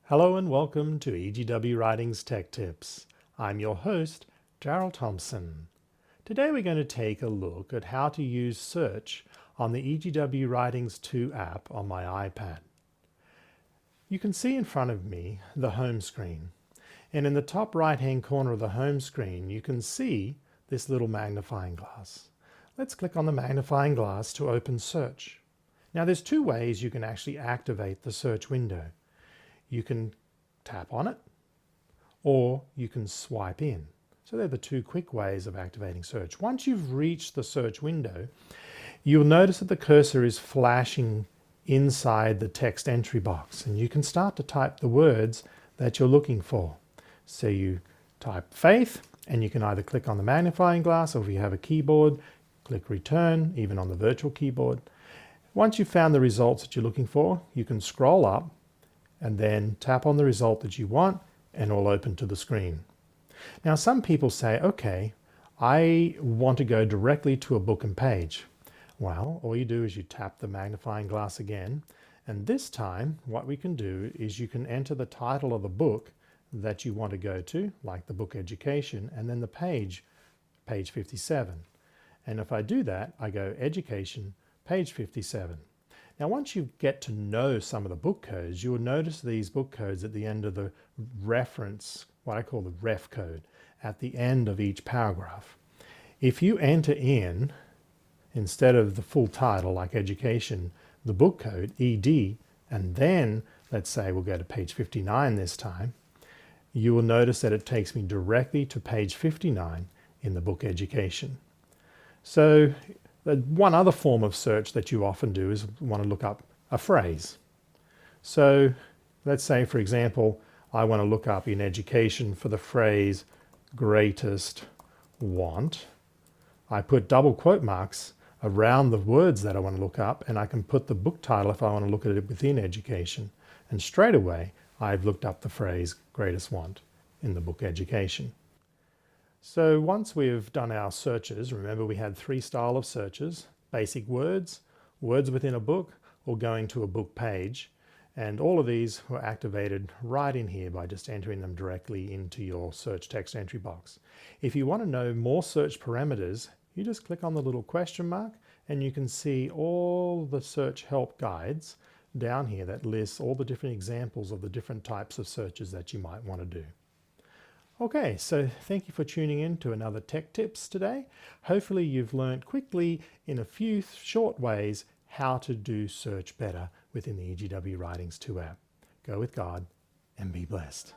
Hello and welcome to EGW Writings Tech Tips. I'm your host, Darryl Thompson. Today we're going to take a look at how to use search on the EGW Writings 2 app on my iPad. You can see in front of me the home screen, and in the top right hand corner of the home screen you can see this little magnifying glass. Let's click on the magnifying glass to open search. Now there's two ways you can actually activate the search window. You can tap on it, or you can swipe in. So they're the two quick ways of activating search. Once you've reached the search window, you'll notice that the cursor is flashing inside the text entry box, and you can start to type the words that you're looking for. So you type faith, and you can either click on the magnifying glass, or if you have a keyboard, click return, even on the virtual keyboard. Once you've found the results that you're looking for, you can scroll up and then tap on the result that you want, and it'll open to the screen. Now some people say, okay, I want to go directly to a book and page. Well, all you do is you tap the magnifying glass again, and this time what we can do is you can enter the title of the book that you want to go to, like the book Education, and then the page 57. And if I do that, I go Education, page 57. Now once you get to know some of the book codes, you'll notice these book codes at the end of the reference, what I call the ref code, at the end of each paragraph. If you enter in, instead of the full title like Education, the book code, ED, and then let's say we'll go to page 59 this time, you will notice that it takes me directly to page 59 in the book Education. So one other form of search that you often do is want to look up a phrase. So let's say, for example, I want to look up in education for the phrase greatest want. I put double quote marks around the words that I want to look up, and I can put the book title if I want to look at it within education. And straight away, I've looked up the phrase greatest want in the book Education. So once we've done our searches, remember we had three styles of searches: basic words, words within a book, or going to a book page. And all of these were activated right in here by just entering them directly into your search text entry box. If you want to know more search parameters, you just click on the little question mark, and you can see all the search help guides down here that lists all the different examples of the different types of searches that you might want to do. Okay, so thank you for tuning in to another Tech Tips today. Hopefully you've learned quickly in a few short ways how to do search better within the EGW Writings 2 app. Go with God and be blessed.